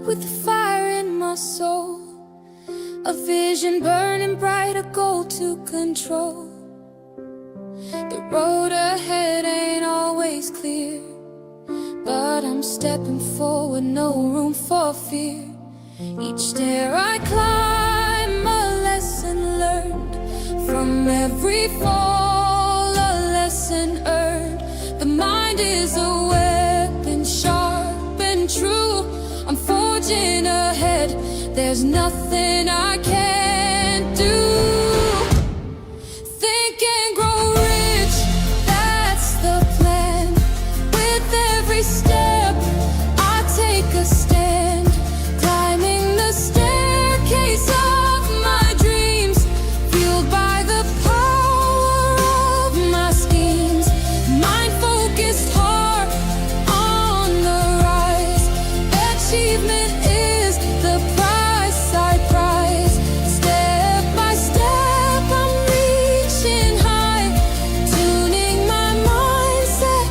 with the fire in my soul, a vision burning bright, a goal to control. The road ahead ain't always clear, but I'm stepping forward, no room for fear. Each stair I climb, a lesson learned. From every fall, a lesson earned. The mind is a weapon, sharp and true. I'm forging ahead, there's nothing I can't do. Think and grow rich, that's the plan. With every step, I take a stand. Climbing the staircase of my dreams, fueled by the power of my schemes. Mind-focused heart on the rise. Achievement is the price I prize. Step by step I'm reaching high, tuning my mindset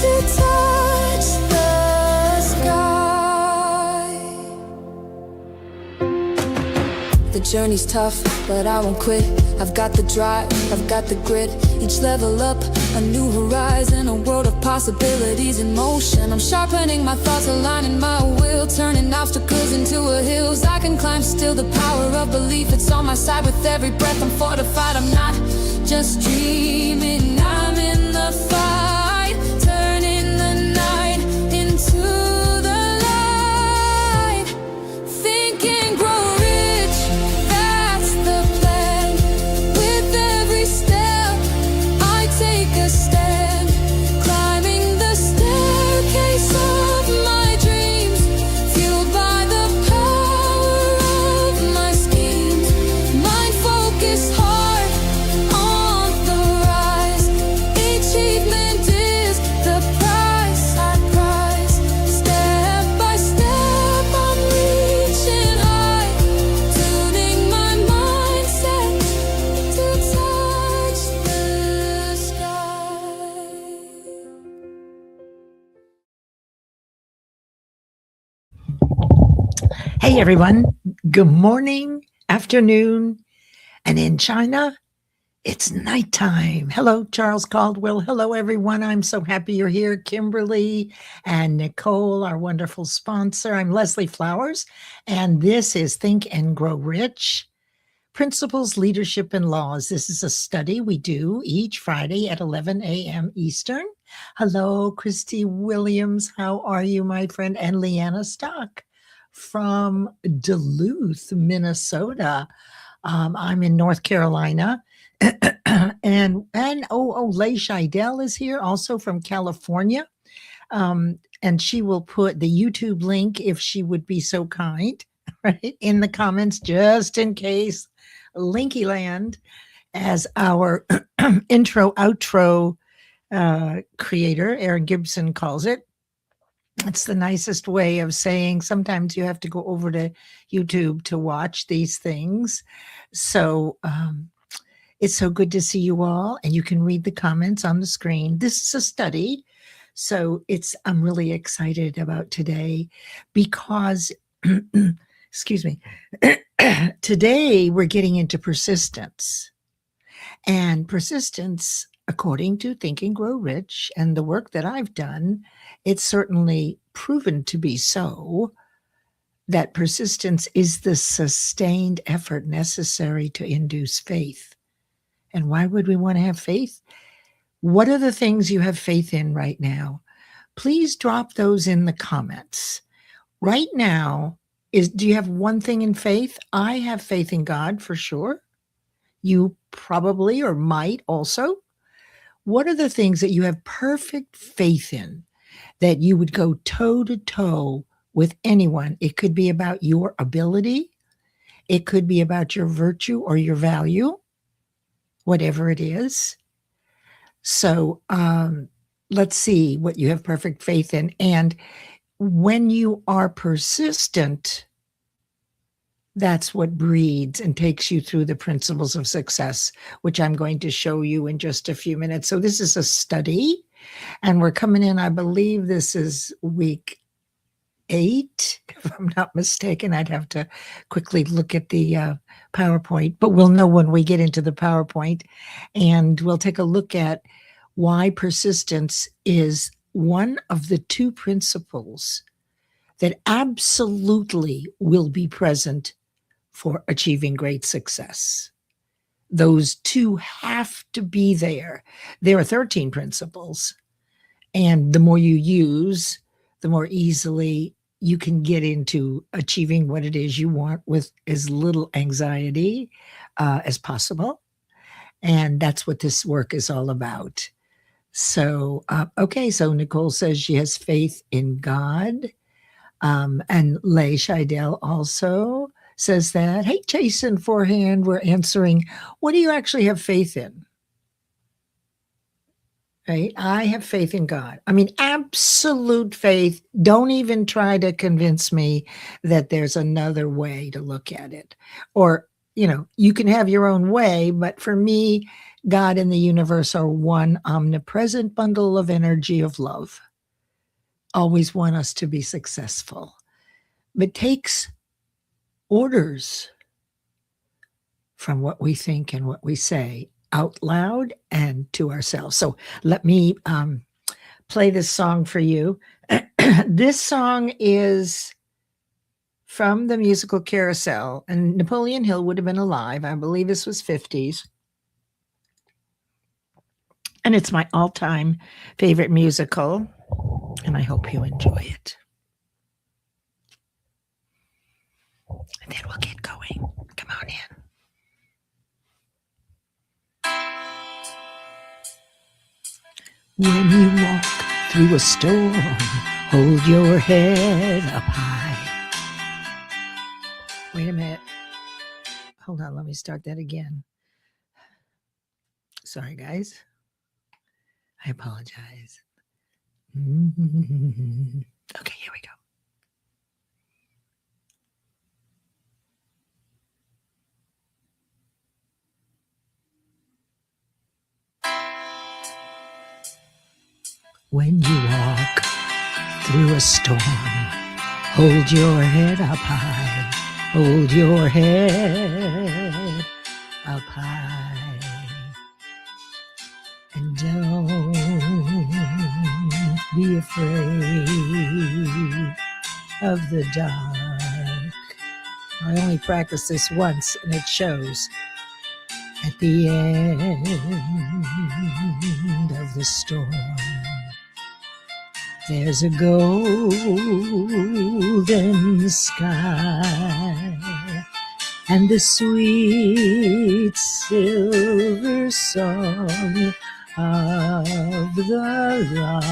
to touch the sky. The journey's tough, but I won't quit. I've got the drive, I've got the grit. Each level up, a new horizon, a world of possibilities in motion. I'm sharpening my thoughts, aligning my will, turning obstacles into a hills I can climb. Still the power of belief, it's on my side. With every breath I'm fortified. I'm not just dreaming, I'm in the fight, turning the night into the light. Think and grow rich, that's the plan. With every step, I take a stand. Climbing the staircase of my dreams, fueled by the power of my schemes. Mind-focused heart on the rise. Achievement is the price I prize. Step by step I'm reaching high, tuning my mindset to touch the sky. Hey everyone, good morning, afternoon, and in China, it's nighttime. Hello, Charles Caldwell. Hello, everyone. I'm so happy you're here. Kimberly and Nicole, our wonderful sponsor. I'm Leslie Flowers, and this is Think and Grow Rich, Principles, Leadership, and Laws. This is a study we do each Friday at 11 a.m. Eastern. Hello, Christy Williams. How are you, my friend? And Leanna Stock from Duluth, Minnesota. I'm in North Carolina. and Leigh Scheidel is here, also from California. And she will put the YouTube link, if she would be so kind, right, in the comments, just in case. Linky Land, as our intro, outro creator, Aaron Gibson, calls it. It's the nicest way of saying sometimes you have to go over to YouTube to watch these things. So it's so good to see you all, and you can read the comments on the screen. This is a study, so I'm really excited about today because, excuse me, today we're getting into persistence. And persistence, according to Think and Grow Rich and the work that I've done, it's certainly proven to be so, that persistence is the sustained effort necessary to induce faith. And why would we want to have faith? What are the things you have faith in right now? Please drop those in the comments. Right now, do you have one thing in faith? I have faith in God for sure. You probably or might also. What are the things that you have perfect faith in, that you would go toe to toe with anyone? It could be about your ability. It could be about your virtue or your value, whatever it is. So let's see what you have perfect faith in. And when you are persistent, that's what breeds and takes you through the principles of success, which I'm going to show you in just a few minutes. So this is a study, and we're coming in, I believe this is week 8, if I'm not mistaken. I'd have to quickly look at the PowerPoint, but we'll know when we get into the PowerPoint. And we'll take a look at why persistence is one of the 2 principles that absolutely will be present for achieving great success. Those 2 have to be there. There are 13 principles, and the more you use, the more easily you can get into achieving what it is you want with as little anxiety as possible. And that's what this work is all about. So, okay, so Nicole says she has faith in God. And Leigh Scheidel also says that. Hey, Jason Forehand, we're answering, what do you actually have faith in? Right? I have faith in God. I mean, absolute faith. Don't even try to convince me that there's another way to look at it. Or, you can have your own way, but for me, God and the universe are one omnipresent bundle of energy of love. Always want us to be successful, but takes orders from what we think and what we say out loud and to ourselves. So let me play this song for you. This song is from the musical Carousel, and Napoleon Hill would have been alive. I believe this was 50s. And it's my all-time favorite musical, and I hope you enjoy it. And then we'll get going. Come on in. When you walk through a storm, hold your head up high. Wait a minute. Hold on, let me start that again. Sorry, guys. I apologize. Okay, here we go. When you walk through a storm, hold your head up high. Hold your head up high. And don't be afraid of the dark. I only practiced this once, and it shows. At the end of the storm, there's a golden sky and the sweet silver song of the lark.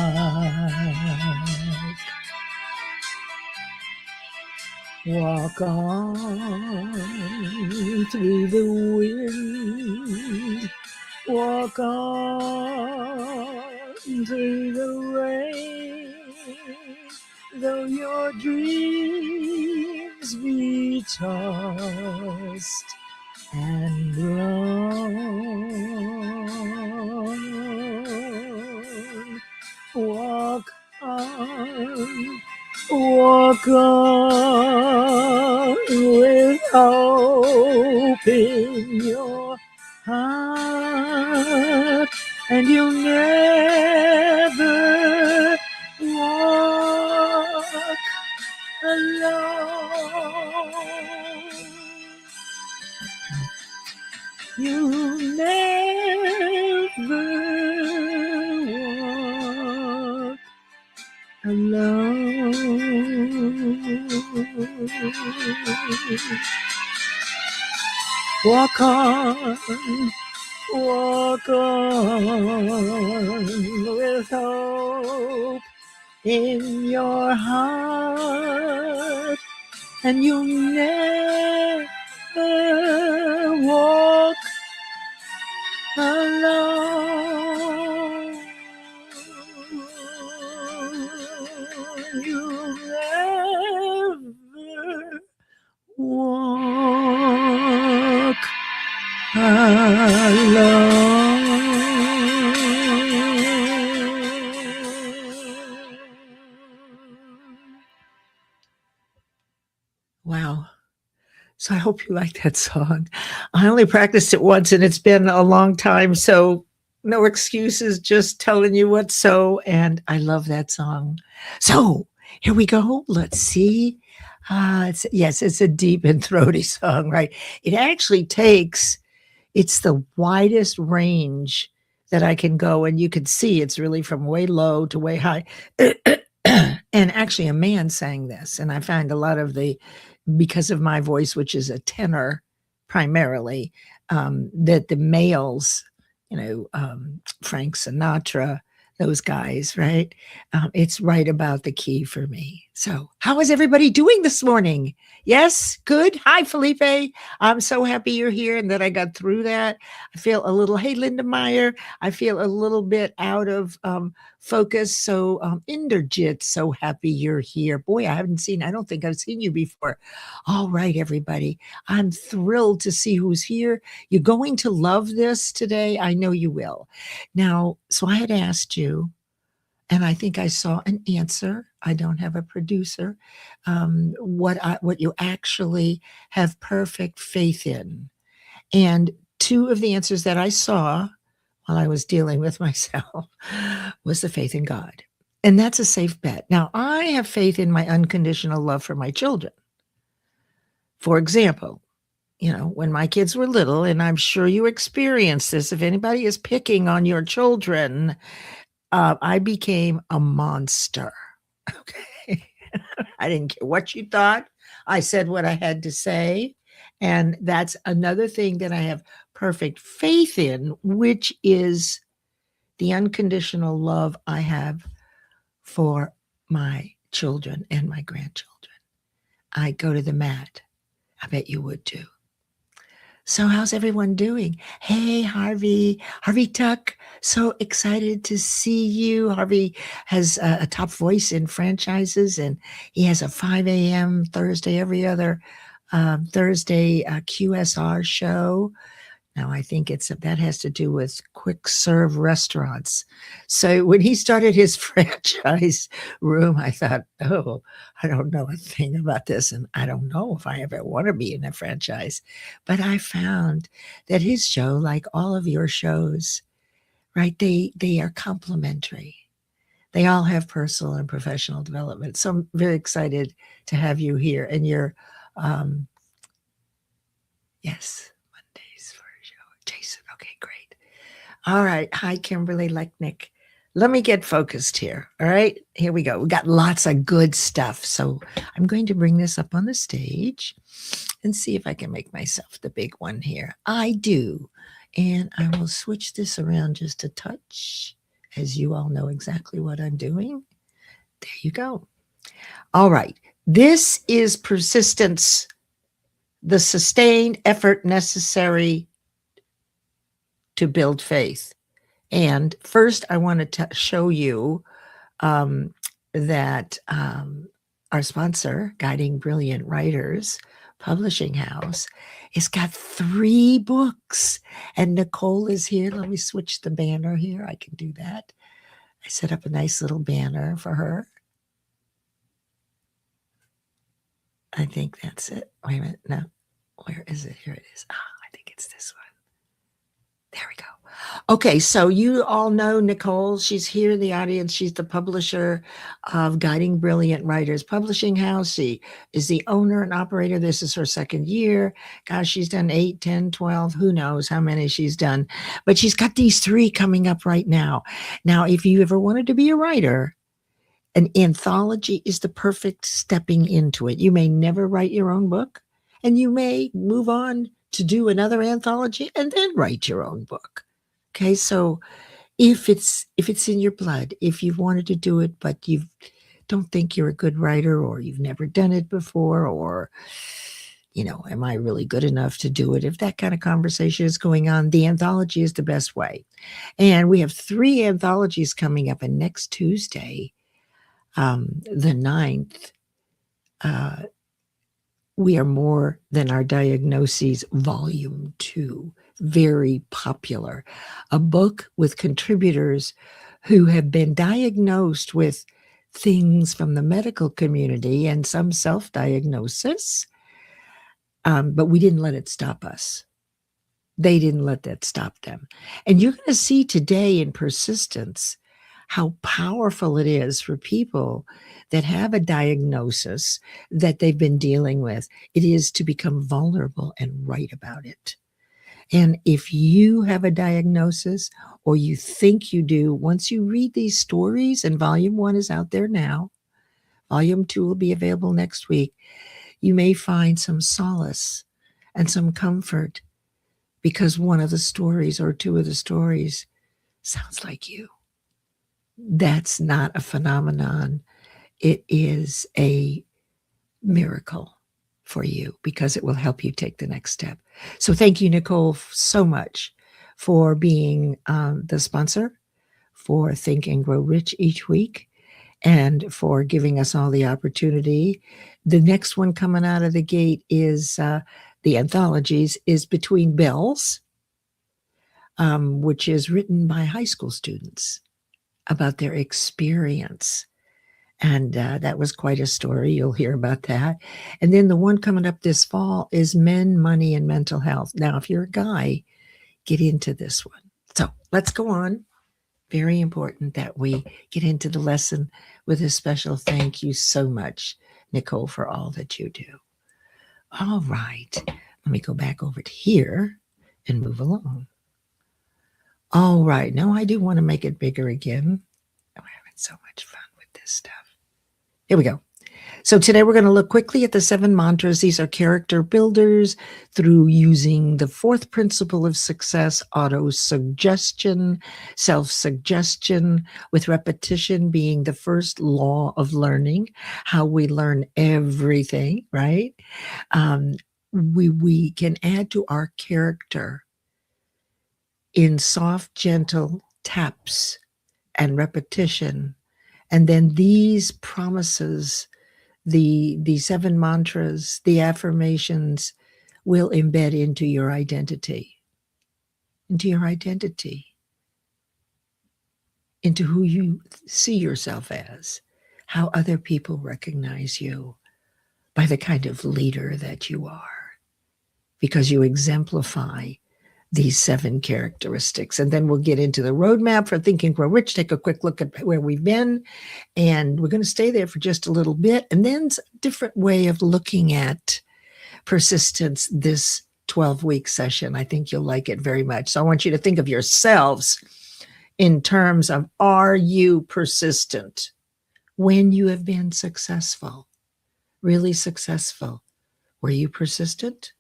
Walk on through the wind, walk on through the rain, though your dreams be tossed and blown. Walk on. Walk on with hope in your heart, and you'll never walk alone. You'll never walk alone. Walk on with hope in your heart, and you'll never walk alone. You'll never walk alone. So I hope you like that song. I only practiced it once and it's been a long time. So no excuses, just telling you what's so. And I love that song. So here we go. Let's see. It's a deep and throaty song, right? It actually it's the widest range that I can go. And you can see it's really from way low to way high. And actually a man sang this. And I find a lot of because of my voice, which is a tenor primarily, that the males, Frank Sinatra, those guys, right? It's right about the key for me. So how is everybody doing this morning? Yes, good. Hi, Felipe. I'm so happy you're here and that I got through that. I feel a little, hey, Linda Meyer, I feel a little bit out of focus. So Inderjit, so happy you're here. Boy, I don't think I've seen you before. All right, everybody. I'm thrilled to see who's here. You're going to love this today. I know you will. Now, so I had asked you, and I think I saw an answer. I don't have a producer. What you actually have perfect faith in. And two of the answers that I saw while I was dealing with myself was the faith in God. And that's a safe bet. Now, I have faith in my unconditional love for my children. For example, when my kids were little, and I'm sure you experienced this, if anybody is picking on your children, I became a monster. Okay. I didn't care what you thought. I said what I had to say. And that's another thing that I have perfect faith in, which is the unconditional love I have for my children and my grandchildren. I go to the mat. I bet you would too. So how's everyone doing? Hey, Harvey Tuck, so excited to see you. Harvey has a top voice in franchises, and he has a 5 a.m. Thursday, every other Thursday QSR show. Now, I think that has to do with quick serve restaurants. So when he started his franchise room, I thought, oh, I don't know a thing about this. And I don't know if I ever want to be in a franchise. But I found that his show, like all of your shows, right, they are complementary. They all have personal and professional development. So I'm very excited to have you here. And you're, yes. Jason. Okay, great. All right. Hi, Kimberly Lechnick. Let me get focused here. All right. Here we go. We got lots of good stuff. So I'm going to bring this up on the stage and see if I can make myself the big one here. I do. And I will switch this around just a touch, as you all know exactly what I'm doing. There you go. All right. This is persistence, the sustained effort necessary to build faith. And first, I want to show you that our sponsor, Guiding Brilliant Writers Publishing House, has got 3 books. And Nicole is here. Let me switch the banner here. I can do that. I set up a nice little banner for her. I think that's it. Wait a minute. No. Where is it? Here it is. I think it's this one. There we go. Okay, so you all know Nicole. She's here in the audience. She's the publisher of Guiding Brilliant Writers Publishing House. She is the owner and operator. This is her 2nd year. Gosh, she's done 8, 10, 12, who knows how many she's done. But she's got these 3 coming up right now. Now, if you ever wanted to be a writer, an anthology is the perfect stepping into it. You may never write your own book, and you may move on to do another anthology and then write your own book. Okay, so if it's in your blood, if you've wanted to do it, but you don't think you're a good writer, or you've never done it before, or, am I really good enough to do it? If that kind of conversation is going on, the anthology is the best way. And we have 3 anthologies coming up, and next Tuesday, the 9th, We Are More Than Our Diagnoses, Volume 2, very popular. A book with contributors who have been diagnosed with things from the medical community and some self-diagnosis, But we didn't let it stop us. They didn't let that stop them. And you're going to see today in persistence how powerful it is for people that have a diagnosis that they've been dealing with. It is to become vulnerable and write about it. And if you have a diagnosis or you think you do, once you read these stories, and volume 1 is out there now, volume 2 will be available next week, you may find some solace and some comfort because one of the stories or two of the stories sounds like you. That's not a phenomenon. It is a miracle for you because it will help you take the next step. So thank you, Nicole, so much for being the sponsor for Think and Grow Rich each week and for giving us all the opportunity. The next one coming out of the gate is the anthologies is Between Bells, which is written by high school students about their experience. And that was quite a story. You'll hear about that. And then the one coming up this fall is Men, Money, and Mental Health. Now, if you're a guy, get into this one. So let's go on. Very important that we get into the lesson with a special thank you so much, Nicole, for all that you do. All right. Let me go back over to here and move along. All right. Now I do want to make it bigger again. I'm having so much fun with this stuff. Here we go. So today we're going to look quickly at the 7 mantras. These are character builders through using the 4th principle of success, auto-suggestion, self-suggestion, with repetition being the first law of learning, how we learn everything, right? We can add to our character in soft, gentle taps and repetition. And then these promises, the 7 mantras, the affirmations will embed into your identity, into who you see yourself as, how other people recognize you by the kind of leader that you are, because you exemplify these 7 characteristics. And then we'll get into the roadmap for Think and Grow Rich, take a quick look at where we've been, and we're going to stay there for just a little bit. And then a different way of looking at persistence this 12-week session. I think you'll like it very much. So I want you to think of yourselves in terms of, are you persistent when you have been successful, really successful? Were you persistent?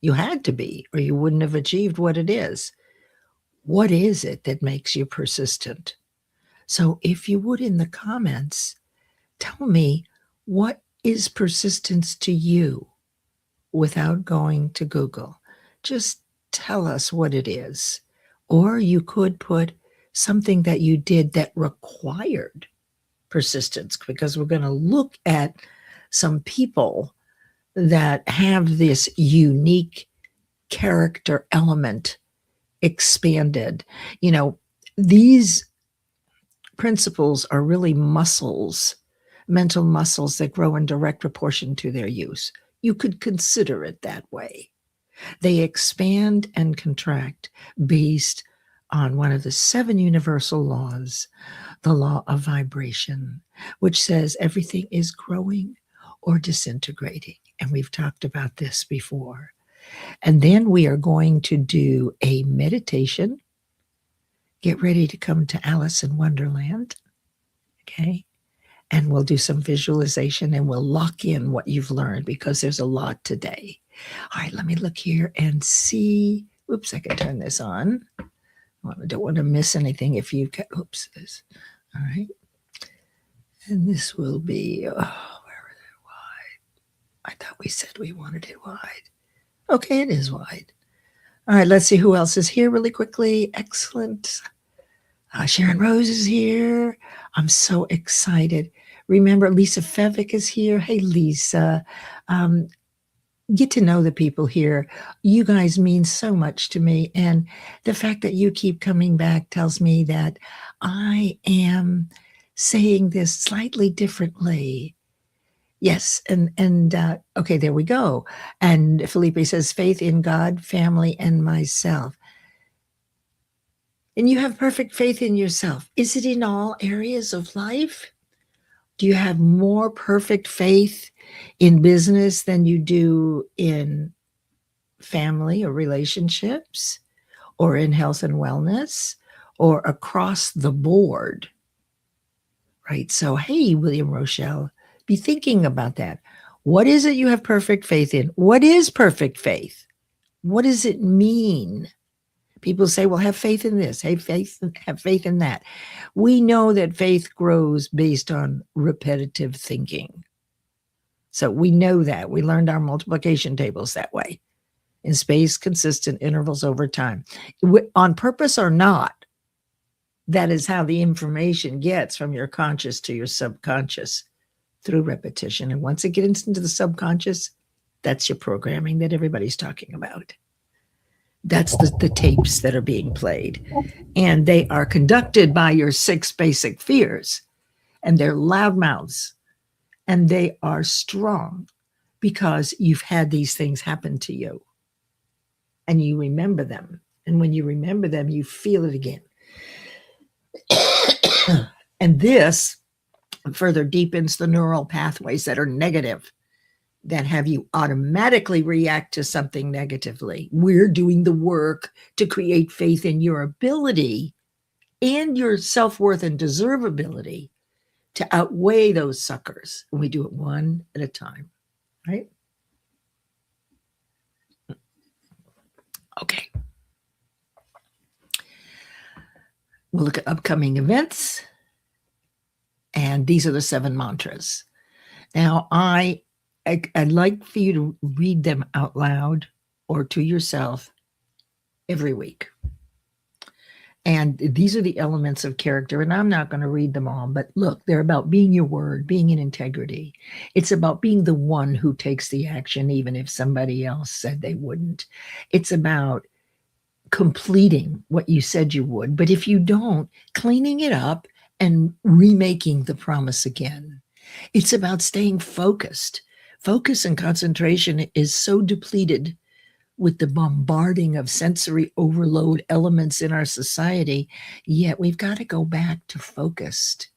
You had to be, or you wouldn't have achieved what it is. What is it that makes you persistent? So if you would, in the comments, tell me, what is persistence to you without going to Google? Just tell us what it is. Or you could put something that you did that required persistence, because we're going to look at some people that have this unique character element expanded. You know, these principles are really muscles, mental muscles that grow in direct proportion to their use. You could consider it that way. They expand and contract based on one of the 7 universal laws, the law of vibration, which says everything is growing or disintegrating. And we've talked about this before. And then we are going to do a meditation. Get ready to come to Alice in Wonderland. Okay. And we'll do some visualization and we'll lock in what you've learned, because there's a lot today. All right, let me look here and see. Oops, I can turn this on. I don't want to miss anything if you can. Oops. All right. And this will be, I thought we said we wanted it wide. Okay, it is wide. All right, let's see who else is here really quickly. Excellent. Sharon Rose is here. I'm so excited. Remember, Lisa Fevick is here. Hey, Lisa. Get to know the people here. You guys mean so much to me. And the fact that you keep coming back tells me that I am saying this slightly differently. Yes. And okay, there we go. And Felipe says, faith in God, family, and myself. And you have perfect faith in yourself. Is it in all areas of life? Do you have more perfect faith in business than you do in family or relationships, or in health and wellness, or across the board? Right? So, hey, William Rochelle, be thinking about that. What is it you have perfect faith in? What is perfect faith? What does it mean? People say, well, have faith in this, have faith in that. We know that faith grows based on repetitive thinking. So we know that. We learned our multiplication tables that way, in spaced, consistent intervals over time. On purpose or not, that is how the information gets from your conscious to your subconscious, through repetition. And once it gets into the subconscious, that's your programming that everybody's talking about. That's the tapes that are being played. And they are conducted by your 6 basic fears. And they're loudmouths. And they are strong because you've had these things happen to you. And you remember them. And when you remember them, you feel it again. And this further deepens the neural pathways that are negative, that have you automatically react to something negatively. We're doing the work to create faith in your ability and your self-worth and deservability to outweigh those suckers. And we do it one at a time, right? Okay. We'll look at upcoming events. And these are the 7 mantras. Now, I'd like for you to read them out loud or to yourself every week. And these are the elements of character. And I'm not going to read them all, but look, they're about being your word, being in integrity. It's about being the one who takes the action, even if somebody else said they wouldn't. It's about completing what you said you would. But if you don't, cleaning it up and remaking the promise again. It's about staying focused. Focus and concentration is so depleted with the bombarding of sensory overload elements in our society, yet we've got to go back to focused.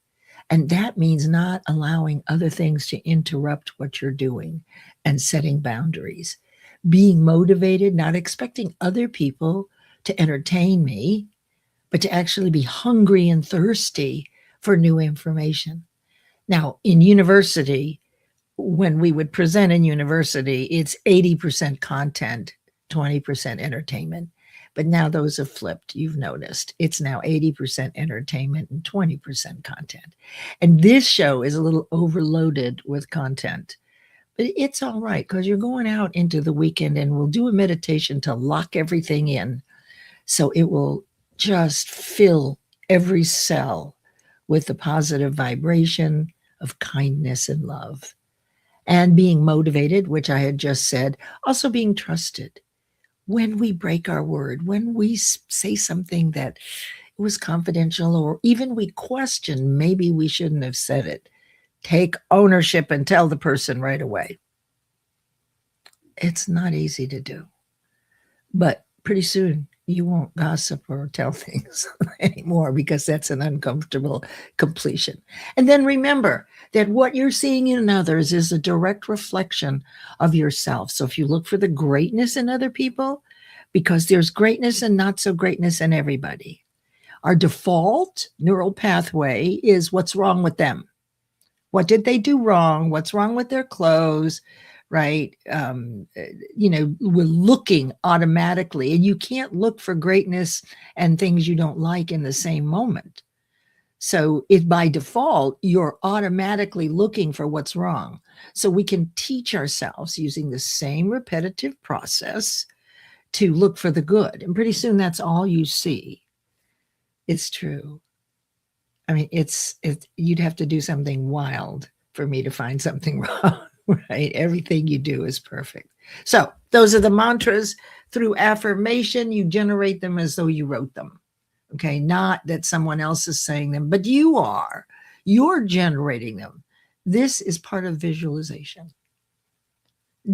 And that means not allowing other things to interrupt what you're doing and setting boundaries. Being motivated, not expecting other people to entertain me, but to actually be hungry and thirsty for new information. Now, in university, when we would present in university, it's 80% content, 20% entertainment. But now those have flipped, you've noticed. It's now 80% entertainment and 20% content. And this show is a little overloaded with content. But it's all right, because you're going out into the weekend, and we'll do a meditation to lock everything in. So it will just fill every cell with the positive vibration of kindness and love. And being motivated, which I had just said, also being trusted. When we break our word, when we say something that was confidential, or even we question, maybe we shouldn't have said it, take ownership and tell the person right away. It's not easy to do. But pretty soon, you won't gossip or tell things anymore, because that's an uncomfortable completion. And then remember that what you're seeing in others is a direct reflection of yourself. So if you look for the greatness in other people, because there's greatness and not so greatness in everybody. Our default neural pathway is what's wrong with them. What did they do wrong? What's wrong with their clothes? Right? We're looking automatically, and you can't look for greatness and things you don't like in the same moment. So if by default, you're automatically looking for what's wrong. So we can teach ourselves using the same repetitive process to look for the good. And pretty soon that's all you see. It's true. I mean, you'd have to do something wild for me to find something wrong. Right? Everything you do is perfect. So those are the mantras. Through affirmation, you generate them as though you wrote them. Okay. Not that someone else is saying them, but you are. You're generating them. This is part of visualization,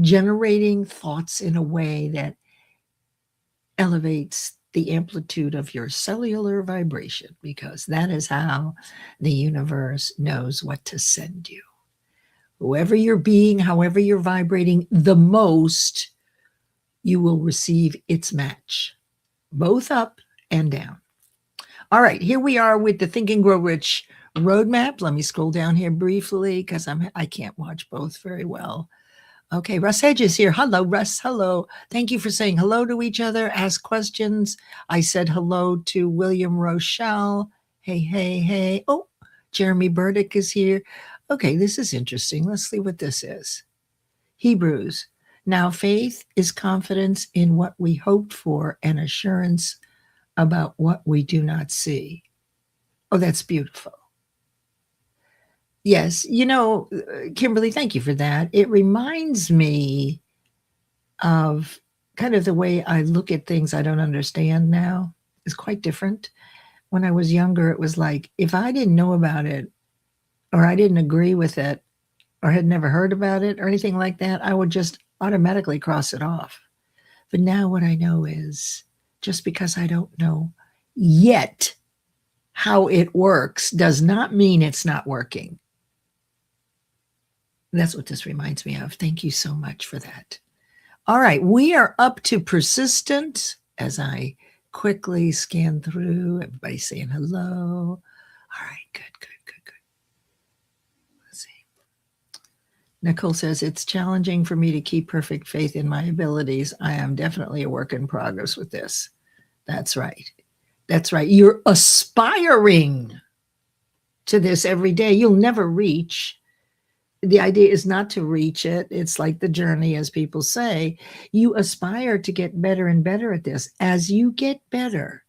generating thoughts in a way that elevates the amplitude of your cellular vibration, because that is how the universe knows what to send you. Whoever you're being, however you're vibrating the most, you will receive its match, both up and down. All right, here we are with the Think and Grow Rich roadmap. Let me scroll down here briefly because I can't watch both very well. Okay, Russ Hedges here. Hello, Russ. Hello. Thank you for saying hello to each other. Ask questions. I said hello to William Rochelle. Hey, hey, hey. Oh, Jeremy Burdick is here. Okay, this is interesting. Let's see what this is. Hebrews. Now, faith is confidence in what we hoped for and assurance about what we do not see. Oh, that's beautiful. Yes, Kimberly, thank you for that. It reminds me of kind of the way I look at things I don't understand now. It's quite different. When I was younger, it was like, if I didn't know about it, or I didn't agree with it, or had never heard about it, or anything like that, I would just automatically cross it off. But now what I know is, just because I don't know yet how it works does not mean it's not working. That's what this reminds me of. Thank you so much for that. All right, we are up to persistent as I quickly scan through. Everybody saying hello. All right, good. Let's see. Nicole says, it's challenging for me to keep perfect faith in my abilities. I am definitely a work in progress with this. That's right. That's right. You're aspiring to this every day. You'll never reach. The idea is not to reach it. It's like the journey, as people say. You aspire to get better and better at this. As you get better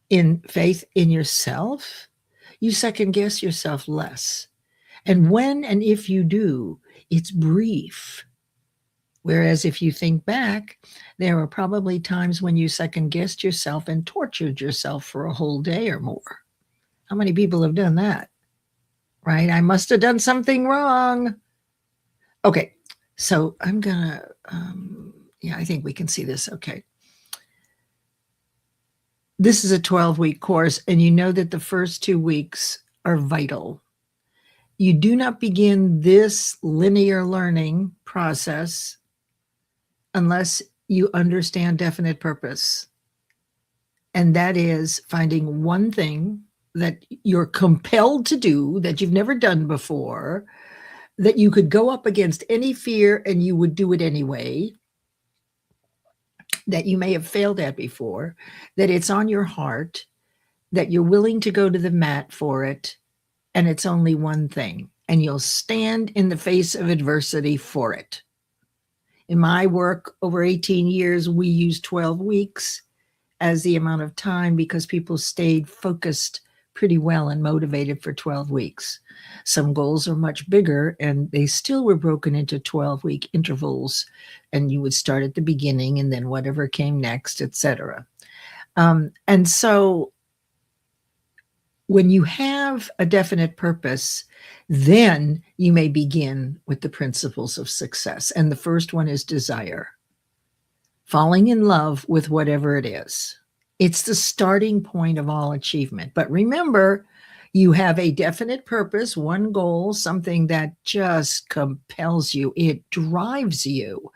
in faith in yourself, you second guess yourself less. And when and if you do, it's brief. Whereas if you think back, there are probably times when you second guessed yourself and tortured yourself for a whole day or more. How many people have done that? Right? I must have done something wrong. Okay, so I'm gonna, I think we can see this. Okay. This is a 12-week course, and you know that the first 2 weeks are vital. You do not begin this linear learning process unless you understand definite purpose. And that is finding one thing that you're compelled to do that you've never done before, that you could go up against any fear and you would do it anyway, that you may have failed at before, that it's on your heart, that you're willing to go to the mat for it, and it's only one thing, and you'll stand in the face of adversity for it. In my work over 18 years, we used 12 weeks as the amount of time because people stayed focused pretty well and motivated for 12 weeks. Some goals are much bigger, and they still were broken into 12-week intervals, and you would start at the beginning and then whatever came next, etc. And so when you have a definite purpose, then you may begin with the principles of success. And the first one is desire. Falling in love with whatever it is. It's the starting point of all achievement. But remember, you have a definite purpose, one goal, something that just compels you. It drives you.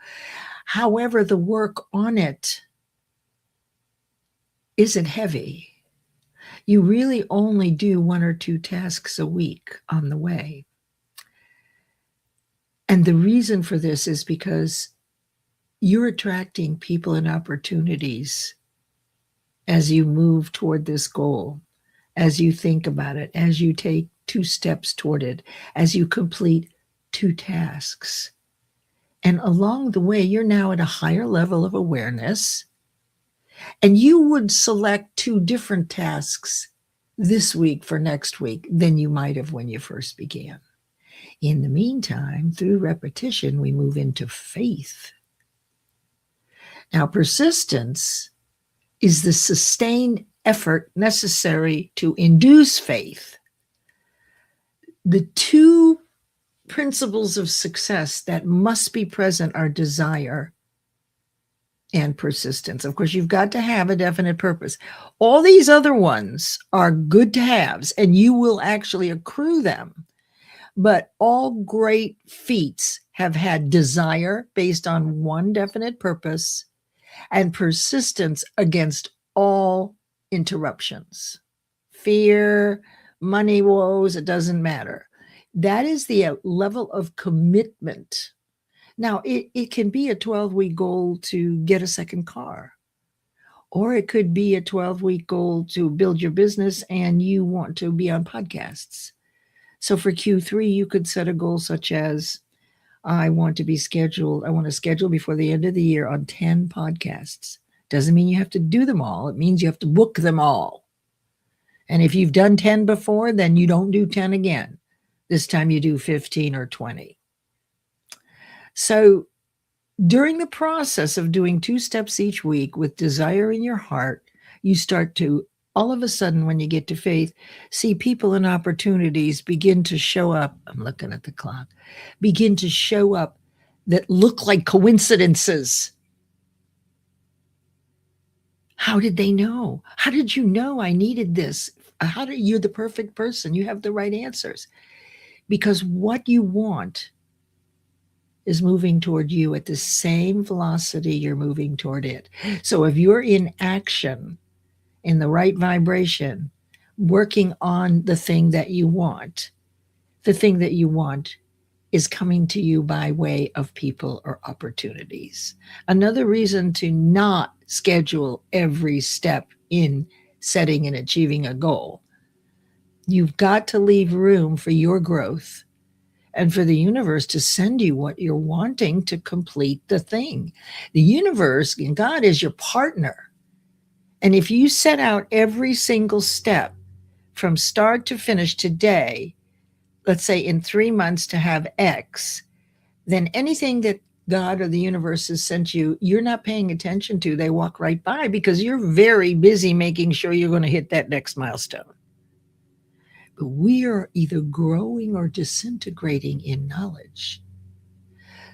However, the work on it isn't heavy. You really only do 1 or 2 tasks a week on the way. And the reason for this is because you're attracting people and opportunities as you move toward this goal, as you think about it, as you take 2 steps toward it, as you complete 2 tasks. And along the way, you're now at a higher level of awareness, and you would select 2 different tasks this week for next week than you might have when you first began. In the meantime, through repetition, we move into faith. Now, persistence is the sustained effort necessary to induce faith. The two principles of success that must be present are desire and persistence. Of course, you've got to have a definite purpose. All these other ones are good to haves, and you will actually accrue them. But all great feats have had desire based on one definite purpose and persistence against all interruptions. Fear, money woes, it doesn't matter. That is the level of commitment. Now, it can be a 12-week goal to get a second car, or it could be a 12-week goal to build your business and you want to be on podcasts. So for Q3, you could set a goal such as, I want to schedule before the end of the year on 10 podcasts. Doesn't mean you have to do them all. It means you have to book them all. And if you've done 10 before, then you don't do 10 again. This time you do 15 or 20. So during the process of doing 2 steps each week with desire in your heart, you start to, all of a sudden, when you get to faith, see people and opportunities begin to show up. I'm looking at the clock. Begin to show up that look like coincidences. How did they know? How did you know I needed this? You're the perfect person. You have the right answers. Because what you want is moving toward you at the same velocity you're moving toward it. So if you're in action, in the right vibration, working on the thing that you want, the thing that you want is coming to you by way of people or opportunities. Another reason to not schedule every step in setting and achieving a goal. You've got to leave room for your growth and for the universe to send you what you're wanting to complete the thing. The universe and God is your partner. And if you set out every single step from start to finish today, let's say in 3 months to have X, then anything that God or the universe has sent you, you're not paying attention to. They walk right by because you're very busy making sure you're going to hit that next milestone. But we are either growing or disintegrating in knowledge.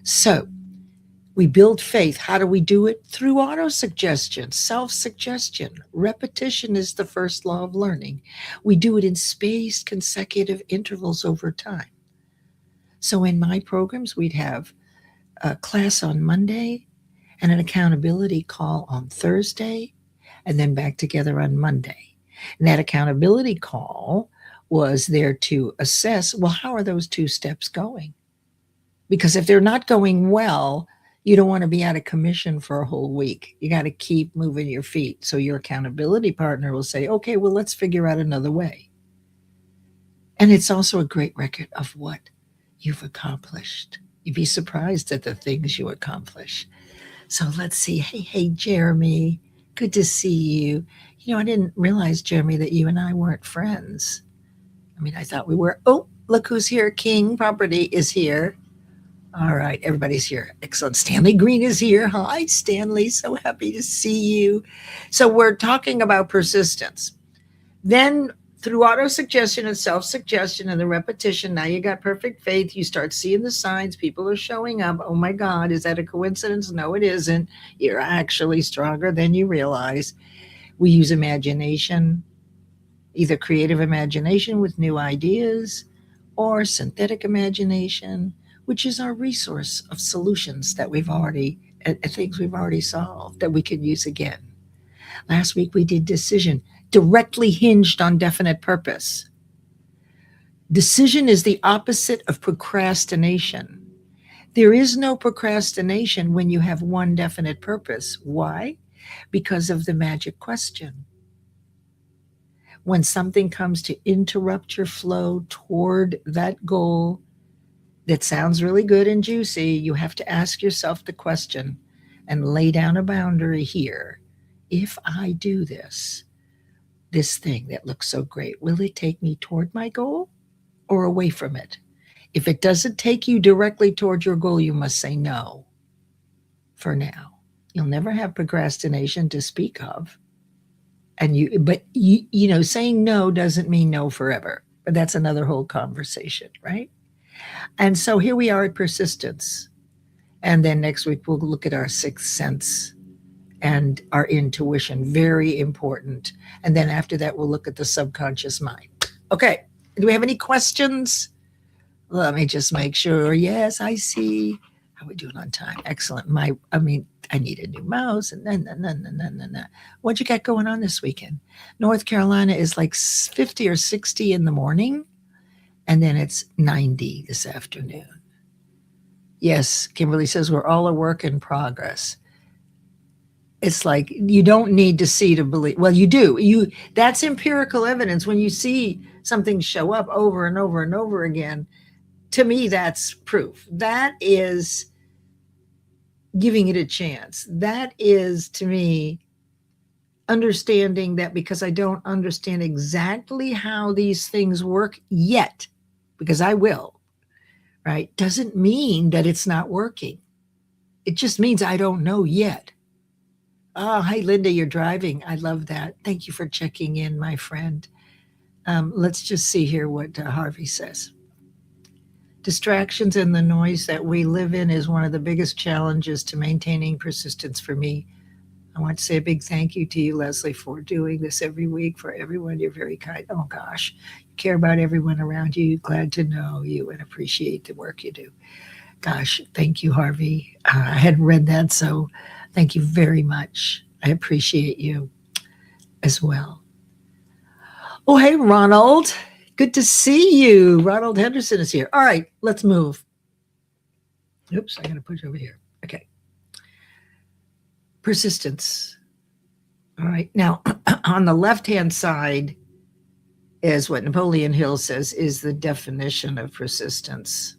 So we build faith. How do we do it? Through autosuggestion, self-suggestion. Repetition is the first law of learning. We do it in spaced consecutive intervals over time. So in my programs, we'd have a class on Monday and an accountability call on Thursday, and then back together on Monday. And that accountability call was there to assess, well, how are those 2 steps going? Because if they're not going well, you don't want to be out of commission for a whole week. You got to keep moving your feet. So your accountability partner will say, okay, well, let's figure out another way. And it's also a great record of what you've accomplished. You'd be surprised at the things you accomplish. So let's see. Hey, Jeremy, good to see you. You know, I didn't realize, Jeremy, that you and I weren't friends. I mean, I thought we were. Oh, look who's here. King Property is here. All right, everybody's here. Excellent. Stanley Green is here. Hi, Stanley. So happy to see you. So we're talking about persistence. Then through autosuggestion and self-suggestion and the repetition, now you got perfect faith. You start seeing the signs. People are showing up. Oh my God, is that a coincidence? No, it isn't. You're actually stronger than you realize. We use imagination, either creative imagination with new ideas or synthetic imagination, which is our resource of solutions that things we've already solved that we can use again. Last week we did decision, directly hinged on definite purpose. Decision is the opposite of procrastination. There is no procrastination when you have one definite purpose. Why? Because of the magic question. When something comes to interrupt your flow toward that goal that sounds really good and juicy, you have to ask yourself the question and lay down a boundary here. If I do this thing that looks so great, will it take me toward my goal or away from it? If it doesn't take you directly toward your goal, you must say no for now. You'll never have procrastination to speak of. But saying no doesn't mean no forever. But that's another whole conversation, right? And so here we are at persistence. And then next week, we'll look at our sixth sense and our intuition. Very important. And then after that, we'll look at the subconscious mind. Okay. Do we have any questions? Let me just make sure. Yes, I see. How are we doing on time? Excellent. I need a new mouse. And then. What you got going on this weekend? North Carolina is like 50 or 60 in the morning. And then it's 90 this afternoon. Yes, Kimberly says we're all a work in progress. It's like you don't need to see to believe. Well, you do. That's empirical evidence. When you see something show up over and over and over again, to me, that's proof. That is giving it a chance. That is, to me, understanding that because I don't understand exactly how these things work yet, because I will, right, doesn't mean that it's not working. It just means I don't know yet. Oh, hi, Linda, you're driving. I love that. Thank you for checking in, my friend. Let's just see here what Harvey says. Distractions and the noise that we live in is one of the biggest challenges to maintaining persistence for me. I want to say a big thank you to you, Leslie, for doing this every week for everyone. You're very kind. Oh, gosh. You care about everyone around you. Glad to know you and appreciate the work you do. Gosh, thank you, Harvey. I hadn't read that, so thank you very much. I appreciate you as well. Oh, hey, Ronald. Good to see you. Ronald Henderson is here. All right, let's move. Oops, I got to push over here. Okay. Persistence. All right. Now, on the left-hand side is what Napoleon Hill says is the definition of persistence.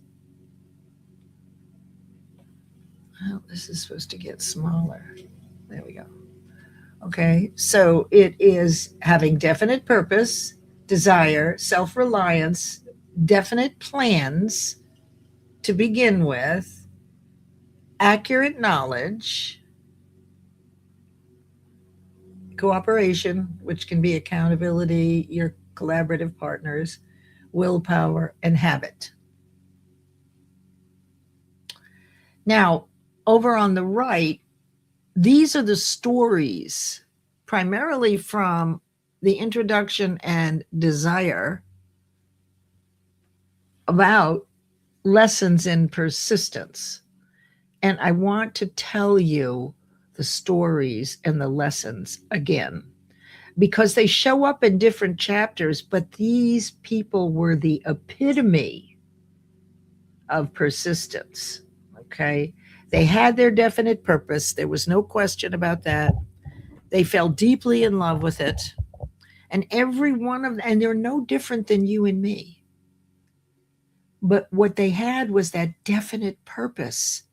Well, this is supposed to get smaller. There we go. Okay. So it is having definite purpose, desire, self-reliance, definite plans to begin with, accurate knowledge, cooperation, which can be accountability, your collaborative partners, willpower, and habit. Now, over on the right, these are the stories, primarily from the introduction and desire, about lessons in persistence. And I want to tell you the stories and the lessons again, because they show up in different chapters, but these people were the epitome of persistence, okay? They had their definite purpose. There was no question about that. They fell deeply in love with it. And every one of them, and they're no different than you and me. But what they had was that definite purpose.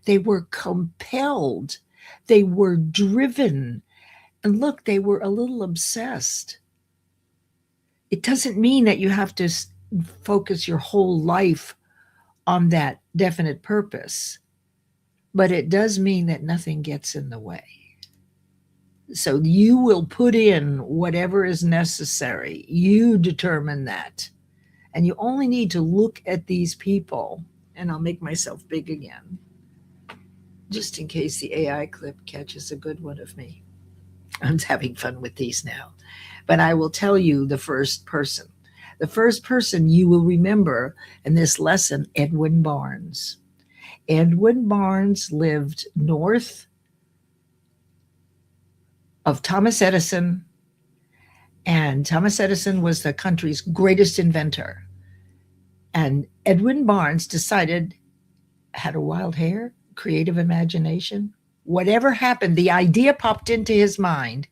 They were compelled. They were driven. And look, they were a little obsessed. It doesn't mean that you have to focus your whole life on that definite purpose, but it does mean that nothing gets in the way. So you will put in whatever is necessary. You determine that. And you only need to look at these people, and I'll make myself big again, just in case the AI clip catches a good one of me. I'm having fun with these now. But I will tell you the first person. The first person you will remember in this lesson, Edwin Barnes. Edwin Barnes lived north of Thomas Edison, and Thomas Edison was the country's greatest inventor. And Edwin Barnes decided, had a wild hair, creative imagination, whatever happened, the idea popped into his mind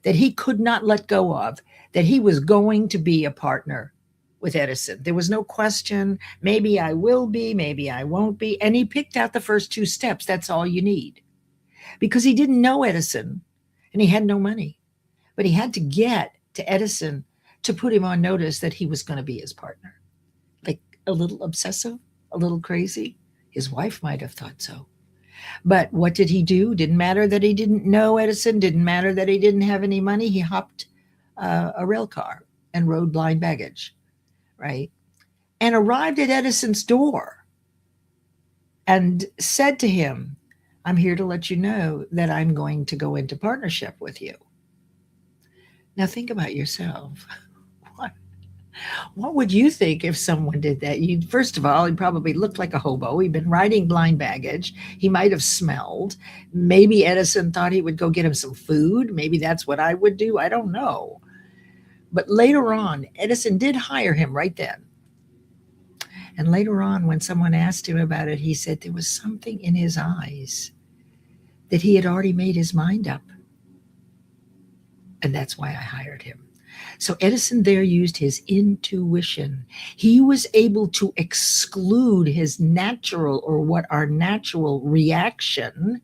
that he could not let go of, that he was going to be a partner with Edison. There was no question, maybe I will be, maybe I won't be. And he picked out the first two steps. That's all you need. Because he didn't know Edison and he had no money. But he had to get to Edison to put him on notice that he was going to be his partner. Like a little obsessive, a little crazy. His wife might have thought so. But what did he do? Didn't matter that he didn't know Edison. Didn't matter that he didn't have any money. He hopped a rail car and rode blind baggage right? And arrived at Edison's door and said to him, I'm here to let you know that I'm going to go into partnership with you. Now think about yourself. What would you think if someone did that? First of all, he probably looked like a hobo. He'd been riding blind baggage. He might have smelled. Maybe Edison thought he would go get him some food. Maybe that's what I would do. I don't know. But later on, Edison did hire him right then. And later on, when someone asked him about it, he said there was something in his eyes that he had already made his mind up. And that's why I hired him. So Edison there used his intuition. He was able to exclude his natural, or what our natural reaction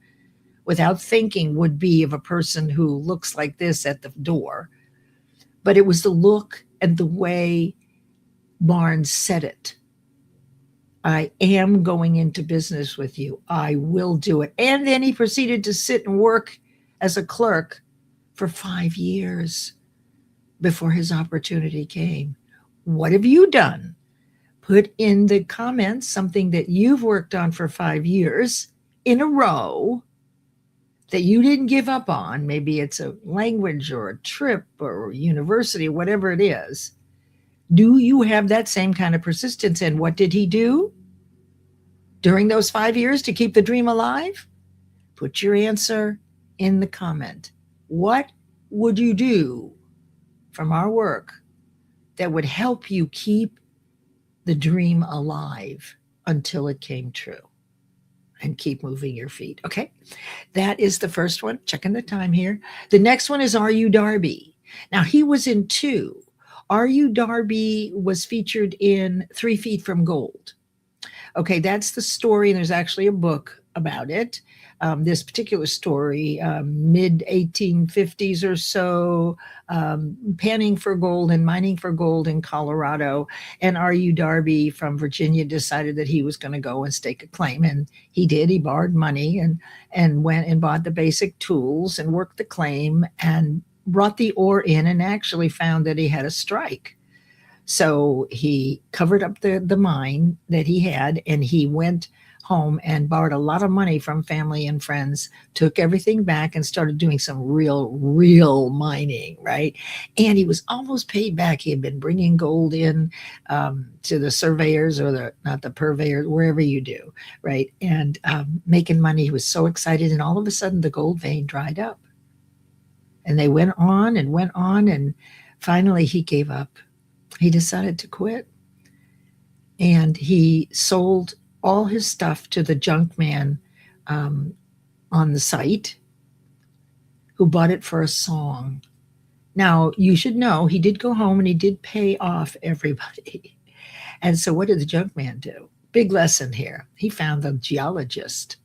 without thinking would be of a person who looks like this at the door. But it was the look and the way Barnes said it. I am going into business with you. I will do it. And then he proceeded to sit and work as a clerk for 5 years before his opportunity came. What have you done? Put in the comments something that you've worked on for 5 years in a row that you didn't give up on. Maybe it's a language or a trip or university, whatever it is. Do you have that same kind of persistence? And what did he do during those 5 years to keep the dream alive? Put your answer in the comment. What would you do from our work that would help you keep the dream alive until it came true? And keep moving your feet. Okay, that is the first one. Checking the time here. The next one is R.U. Darby. Now, he was in 2. R.U. Darby was featured in 3 Feet from Gold. Okay, that's the story, and there's actually a book about it. This particular story, mid-1850s or so, panning for gold and mining for gold in Colorado. And R.U. Darby from Virginia decided that he was going to go and stake a claim. And he did. He borrowed money and went and bought the basic tools and worked the claim and brought the ore in and actually found that he had a strike. So he covered up the mine that he had, and he went home and borrowed a lot of money from family and friends, took everything back and started doing some real mining, right? And he was almost paid back. He had been bringing gold in to the surveyors, or not the purveyors, wherever you do, right? And making money. He was so excited, and all of a sudden the gold vein dried up. And they went on, and finally he gave up. He decided to quit. And he sold all his stuff to the junk man on the site, who bought it for a song. Now, you should know he did go home and he did pay off everybody. And so what did the junk man do? Big lesson here. He found the geologist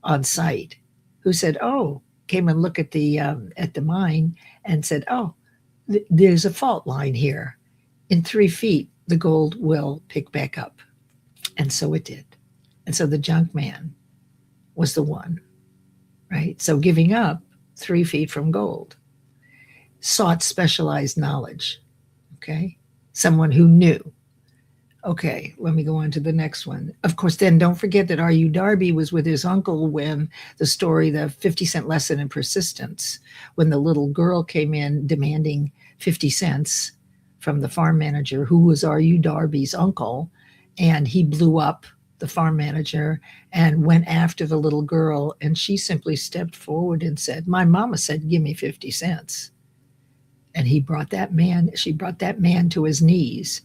on site who said, came and looked at the mine and said, there's a fault line here. In 3 feet, the gold will pick back up. And so it did. And so the junk man was the one, right? So giving up 3 feet from gold, sought specialized knowledge, okay? Someone who knew. Okay, let me go on to the next one. Of course, then don't forget that R.U. Darby was with his uncle when the 50-cent lesson in persistence, when the little girl came in demanding 50 cents from the farm manager, who was R.U. Darby's uncle, and he blew up the farm manager and went after the little girl, and she simply stepped forward and said, my mama said, give me 50 cents. And she brought that man to his knees.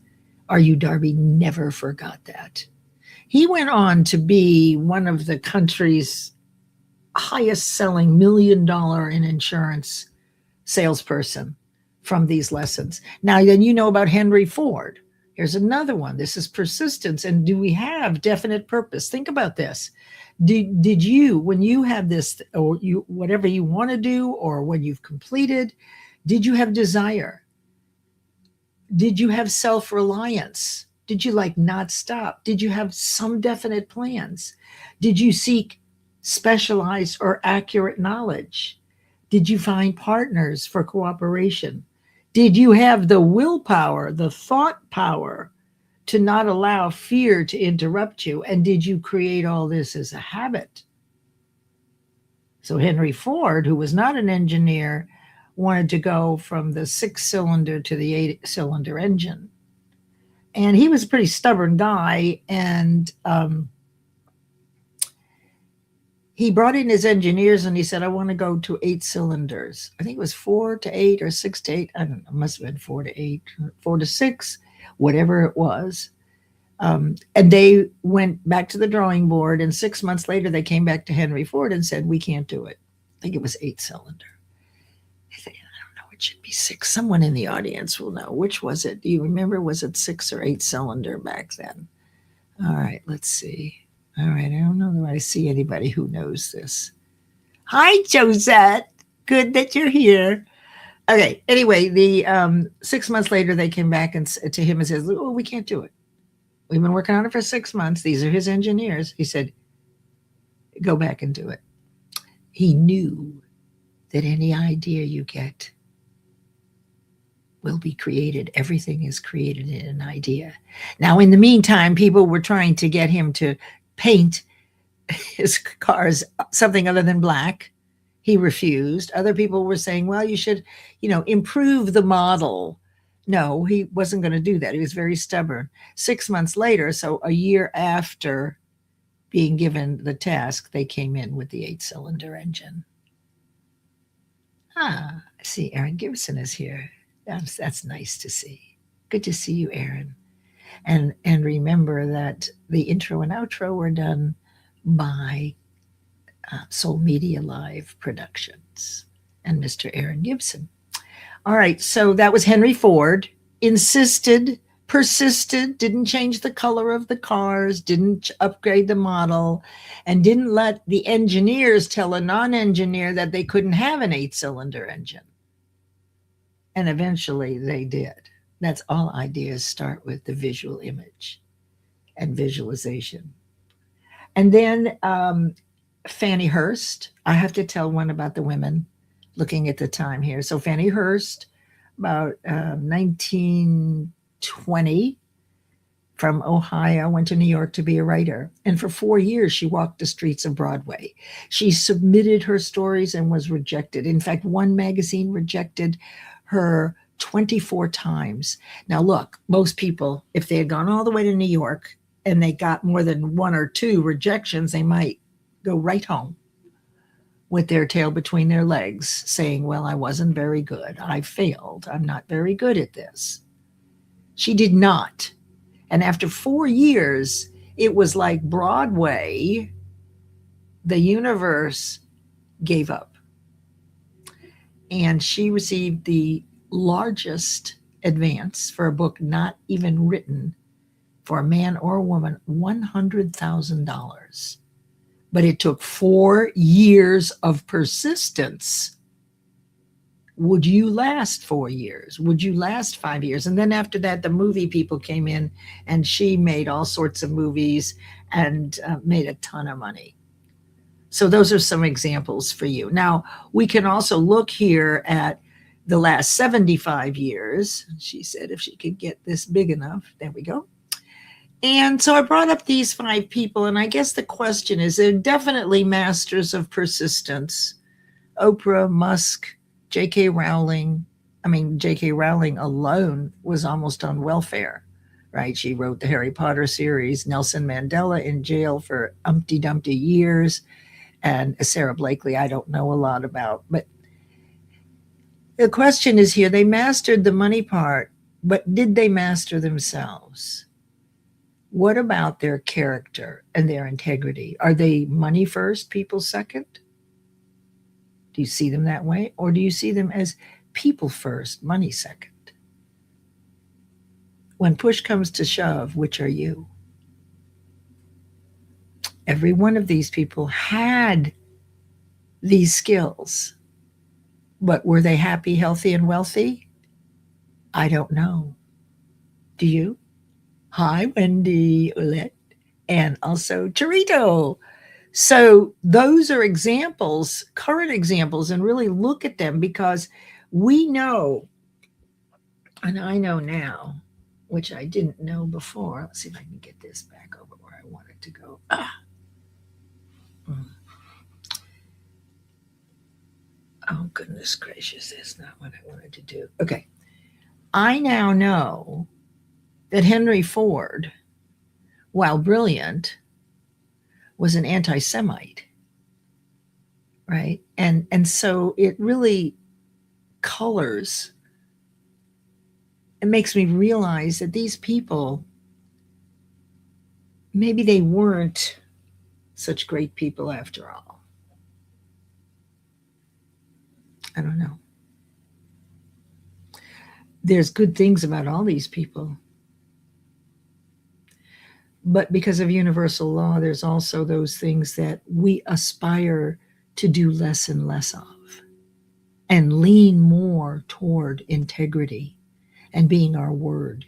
R.U. Darby never forgot that. He went on to be one of the country's highest selling $1 million in insurance salesperson from these lessons. Now, then you know about Henry Ford. Here's another one. This is persistence. And do we have definite purpose? Think about this. Did you, when you have this, or you, whatever you want to do, or when you've completed, did you have desire? Did you have self-reliance? Did you not stop? Did you have some definite plans? Did you seek specialized or accurate knowledge? Did you find partners for cooperation? Did you have the willpower, the thought power to not allow fear to interrupt you? And did you create all this as a habit? So Henry Ford, who was not an engineer, wanted to go from the 6-cylinder to the 8-cylinder engine. And he was a pretty stubborn guy. And he brought in his engineers and he said, I want to go to 8 cylinders. I think it was 4 to 8 or 6 to 8. I don't know. It must have been 4 to 8, 4 to 6, whatever it was. And they went back to the drawing board. And 6 months later, they came back to Henry Ford and said, we can't do it. I think it was 8-cylinder. I think, I don't know, it should be 6. Someone in the audience will know. Which was it? Do you remember? Was it 6 or 8-cylinder back then? All right, let's see. All right, I don't know that I see anybody who knows this. Hi, Josette. Good that you're here. Okay, anyway, the 6 months later, they came back and to him and said, oh, we can't do it. We've been working on it for 6 months. These are his engineers. He said, go back and do it. He knew that any idea you get will be created. Everything is created in an idea. Now, in the meantime, people were trying to get him to paint his cars something other than black. He refused. Other people were saying, well, you should, improve the model. No, he wasn't going to do that. He was very stubborn. 6 months later, so a year after being given the task, they came in with the 8-cylinder engine. I see Aaron Gibson is here. That's nice to see. Good to see you, Aaron. And remember that the intro and outro were done by Soul Media Live Productions and Mr. Aaron Gibson. All right, so that was Henry Ford. Insisted, persisted, didn't change the color of the cars, didn't upgrade the model, and didn't let the engineers tell a non-engineer that they couldn't have an 8-cylinder engine. And eventually they did. That's all ideas start with, the visual image and visualization. And then Fannie Hurst. I have to tell one about the women, looking at the time here. So Fannie Hurst, about 1920, from Ohio, went to New York to be a writer. And for 4 years, she walked the streets of Broadway. She submitted her stories and was rejected. In fact, one magazine rejected her 24 times. Now, look, most people, if they had gone all the way to New York and they got more than 1 or 2 rejections, they might go right home with their tail between their legs saying, well, I wasn't very good. I failed. I'm not very good at this. She did not. And after 4 years, it was like Broadway, the universe gave up. And she received the largest advance for a book not even written for a man or a woman, $100,000. But it took 4 years of persistence. Would you last 4 years? Would you last 5 years? And then after that, the movie people came in and she made all sorts of movies and made a ton of money. So those are some examples for you. Now, we can also look here at the last 75 years. She said if she could get this big enough, there we go. And so I brought up these 5 people, and I guess the question is, they're definitely masters of persistence. Oprah, Musk, J.K. Rowling. I mean, J.K. Rowling alone was almost on welfare, right? She wrote the Harry Potter series. Nelson Mandela in jail for Humpty Dumpty years. And Sarah Blakely, I don't know a lot about. But the question is here, they mastered the money part, but did they master themselves? What about their character and their integrity? Are they money first, people second? Do you see them that way? Or do you see them as people first, money second? When push comes to shove, which are you? Every one of these people had these skills, but were they happy, healthy, and wealthy? I don't know. Do you? Hi, Wendy, Ulette, and also Charito. So those are examples, current examples, and really look at them, because we know, and I know now, which I didn't know before. Let's see if I can get this back over where I want it to go. Oh, goodness gracious, that's not what I wanted to do. Okay. I now know that Henry Ford, while brilliant, was an anti-Semite, right? And so it really colors and makes me realize that these people, maybe they weren't such great people after all. I don't know. There's good things about all these people. But because of universal law, there's also those things that we aspire to do less and less of and lean more toward integrity and being our word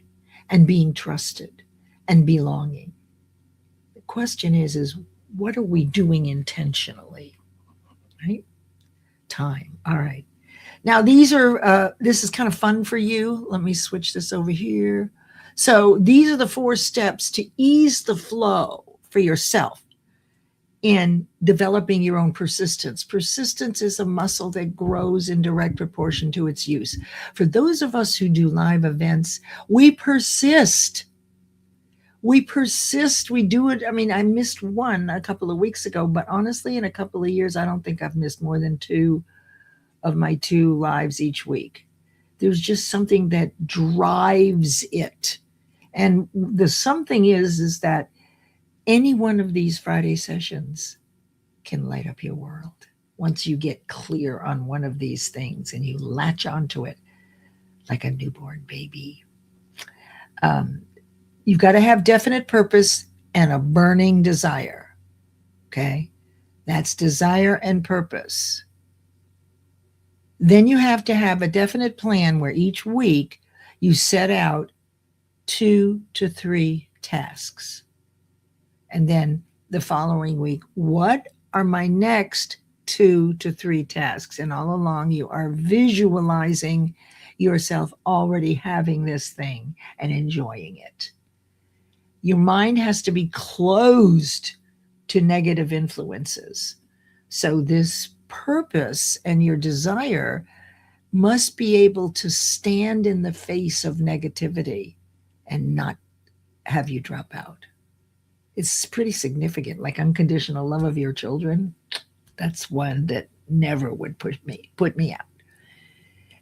and being trusted and belonging. The question is what are we doing intentionally, right? Time. All right. Now these are, this is kind of fun for you. Let me switch this over here. So these are the 4 steps to ease the flow for yourself in developing your own persistence. Persistence is a muscle that grows in direct proportion to its use. For those of us who do live events, we persist. We persist. We do it. I mean, I missed one a couple of weeks ago, but honestly, in a couple of years, I don't think I've missed more than 2 of my 2 lives each week. There's just something that drives it. And the something is that any one of these Friday sessions can light up your world. Once you get clear on one of these things and you latch onto it like a newborn baby. You've got to have definite purpose and a burning desire. Okay? That's desire and purpose. Then you have to have a definite plan where each week you set out 2 to 3 tasks. And then the following week, what are my next 2 to 3 tasks? And all along you are visualizing yourself already having this thing and enjoying it. Your mind has to be closed to negative influences. So this purpose and your desire must be able to stand in the face of negativity and not have you drop out. It's pretty significant, like unconditional love of your children. That's one that never would put me out.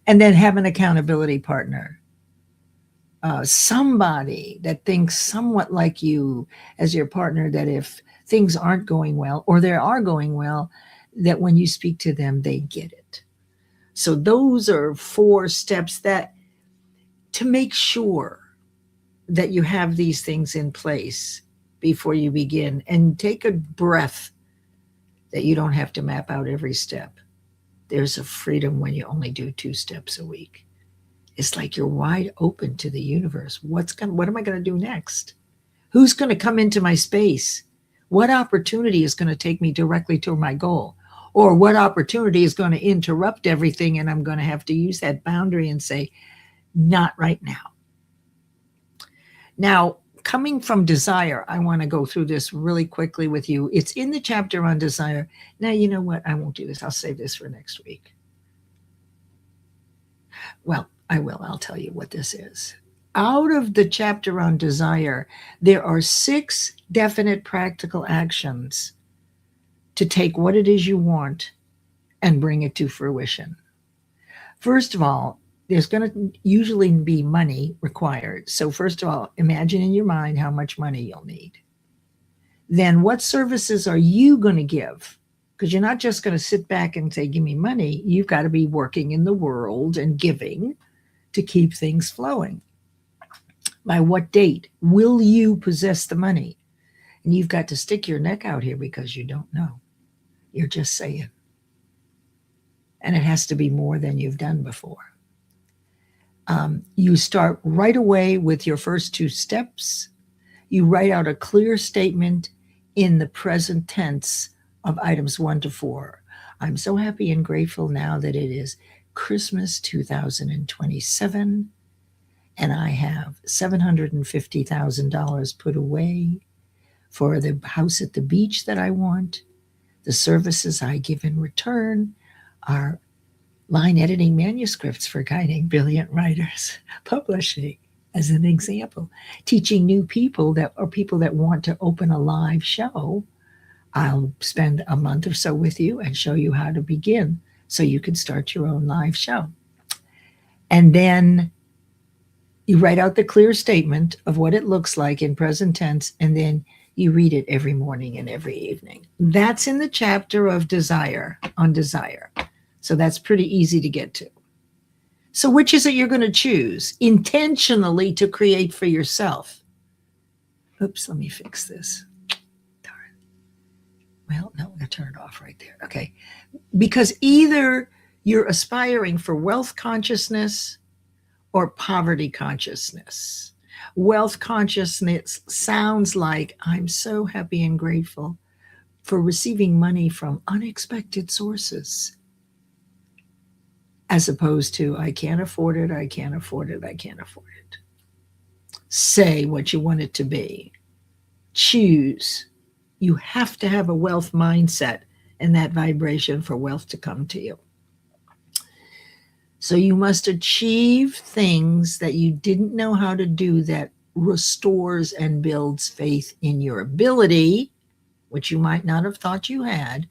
And then have an accountability partner. Somebody that thinks somewhat like you as your partner, that if things aren't going well or they are going well, that when you speak to them, they get it. So those are 4 steps that to make sure that you have these things in place before you begin, and take a breath that you don't have to map out every step. There's a freedom when you only do 2 steps a week. It's like you're wide open to the universe. What am I going to do next? Who's going to come into my space? What opportunity is going to take me directly to my goal? Or what opportunity is going to interrupt everything and I'm going to have to use that boundary and say, not right now. Now, coming from desire, I want to go through this really quickly with you. It's in the chapter on desire. Now, you know what? I won't do this. I'll save this for next week. Well, I will. I'll tell you what this is. Out of the chapter on desire, there are 6 definite practical actions to take what it is you want and bring it to fruition. First of all, there's going to usually be money required. So first of all, imagine in your mind how much money you'll need. Then what services are you going to give? Because you're not just going to sit back and say, give me money. You've got to be working in the world and giving to keep things flowing. By what date will you possess the money? And you've got to stick your neck out here because you don't know. You're just saying. And it has to be more than you've done before. You start right away with your first 2 steps. You write out a clear statement in the present tense of items 1 to 4. I'm so happy and grateful now that it is Christmas 2027. and I have $750,000 put away for the house at the beach that I want. The services I give in return are line editing manuscripts for guiding brilliant writers, publishing as an example, teaching new people that want to open a live show. I'll spend a month or so with you and show you how to begin so you can start your own live show. And then you write out the clear statement of what it looks like in present tense, and then you read it every morning and every evening. That's in the chapter of desire, on desire. So that's pretty easy to get to. So which is it you're going to choose intentionally to create for yourself? Oops, let me fix this. Darn. Well, no, I'm going to turn it off right there. Okay. Because either you're aspiring for wealth consciousness or poverty consciousness. Wealth consciousness sounds like I'm so happy and grateful for receiving money from unexpected sources, as opposed to I can't afford it, I can't afford it, I can't afford it. Say what you want it to be. Choose. You have to have a wealth mindset and that vibration for wealth to come to you. So you must achieve things that you didn't know how to do that restores and builds faith in your ability, which you might not have thought you had,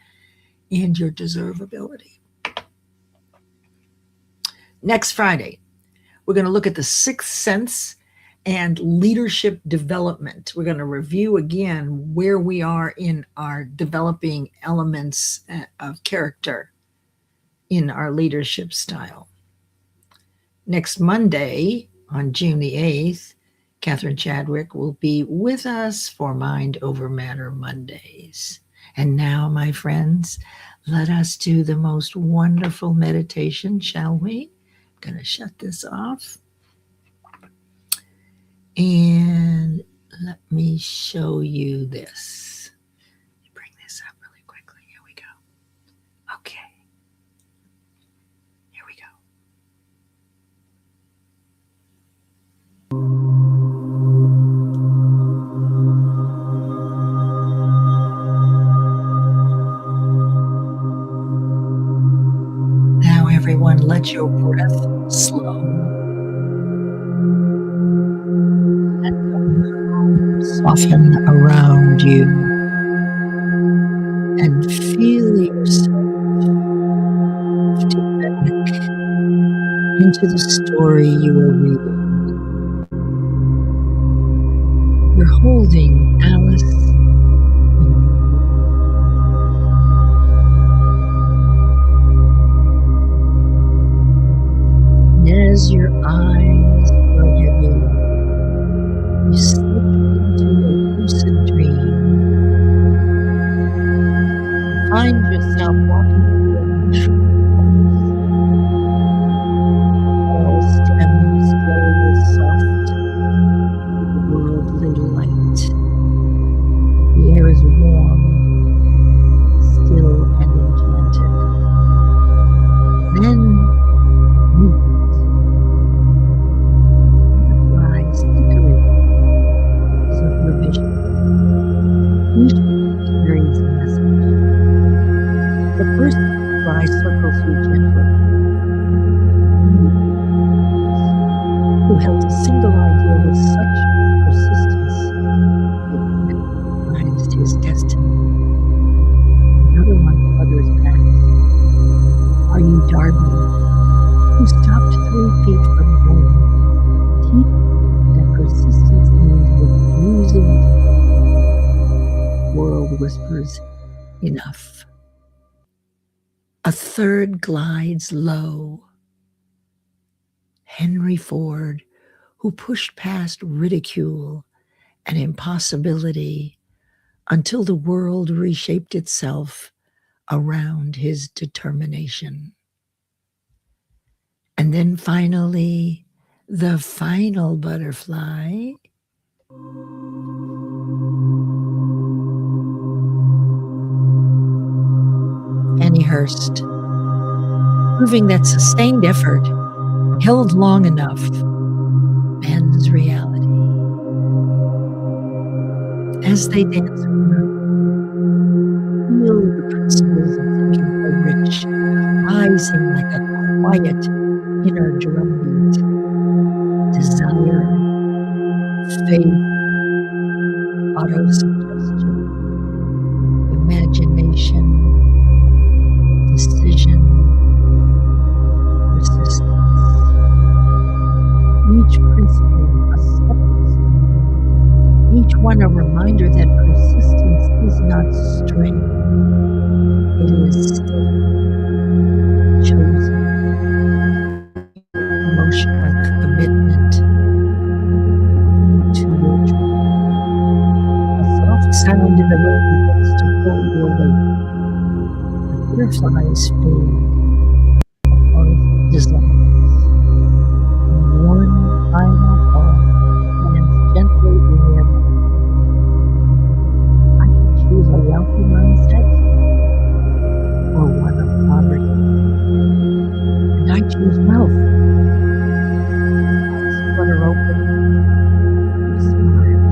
and your deservability. Next Friday, we're going to look at the sixth sense and leadership development. We're going to review again where we are in our developing elements of character in our leadership style. Next Monday, on June the 8th, Catherine Chadwick will be with us for Mind Over Matter Mondays. And now, my friends, let us do the most wonderful meditation, shall we? I'm going to shut this off. And let me show you this. Bring this up really quickly. Here we go. Okay. Here we go. Now, everyone, let your breath slow. Let the room soften around you and feel yourself drift back into the story you are reading. You're holding Alice and as your eyes grow heavy, you slip into a lucid dream. Find yourself walking through a mushroom forest. All stems glow with soft, worldly light. The air is warm, still, and enchanted. Then movement. Butterflies flickering is of your vision. Each one carries a message. The first butterfly circles you gently. Who held a single idea with such persistence, it recognized his destiny. Another one flutters past. Are you Darby, who stopped 3 feet from home, teaching that persistence means refusing to world whispers enough. A third glides low. Henry Ford, who pushed past ridicule and impossibility until the world reshaped itself around his determination. And then finally, the final butterfly Fanny Hurst, proving that sustained effort, held long enough, reality. As they dance around, feel the principles of thinking are rich, rising like a quiet inner drumbeat. Desire, faith, auto-suggestion, imagination, decision, persistence. Each principle a stepping stone, each one a reminder that persistence is not strength, it is steady, chosen, emotional commitment to your dream. A soft sound in the road begins to pull you away. The butterflies fade, the forest dissolves. One final call lands gently in your mind. I can choose a wealthy mindset or one of poverty. And I choose wealth. Eyes flutter open. You smile.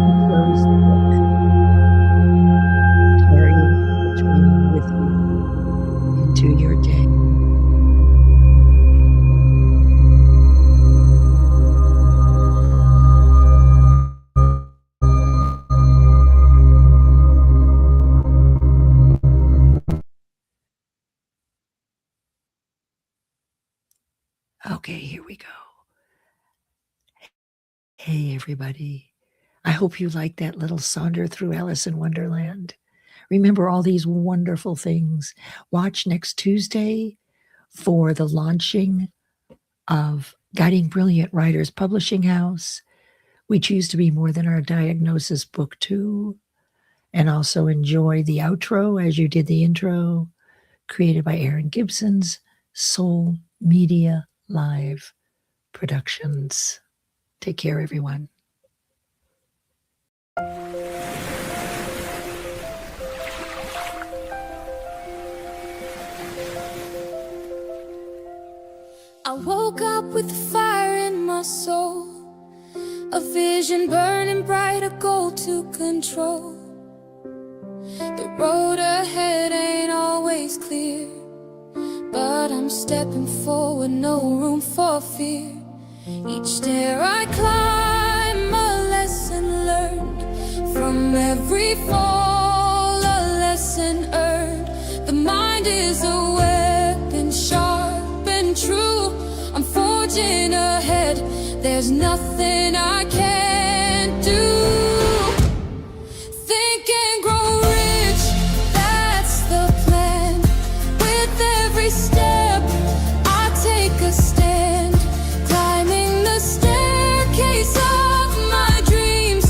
You close the book. Carrying the dream with you into your day. Okay, here we go. Hey, everybody. I hope you liked that little saunter through Alice in Wonderland. Remember all these wonderful things. Watch next Tuesday for the launching of Guiding Brilliant Writers Publishing House. We Choose to Be More Than Our Diagnosis, Book 2. And also enjoy the outro as you did the intro, created by Aaron Gibson's Soul Media Live Productions. Take care, everyone. I woke up with a fire in my soul, a vision burning bright, a goal to control. The road ahead ain't always clear, but I'm stepping forward, no room for fear. Each stair I climb, a lesson learned. From every fall, a lesson earned. The mind is a weapon, sharp and true. I'm forging ahead, there's nothing I can't do. Think and grow rich, that's the plan. With every step, I take a stand. Climbing the staircase of my dreams,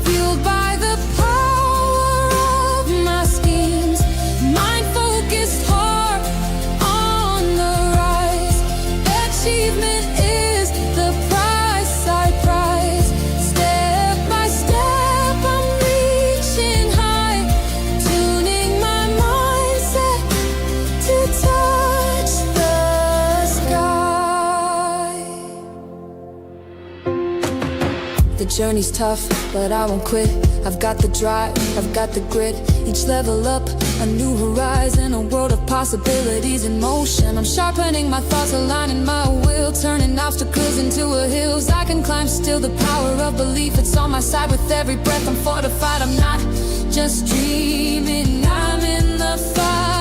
fueled by the power of my schemes. Mind-focused heart on the rise. Achievement is the price I prize. Step by step, I'm reaching high, tuning my mindset to touch the sky. The journey's tough, but I won't quit. I've got the drive, I've got the grit. Each level up, a new horizon, a world of possibilities in motion. I'm sharpening my thoughts, aligning my will, turning obstacles into a hills I can climb still. The power of belief, it's on my side. With every breath I'm fortified. I'm not just dreaming, I'm in the fight.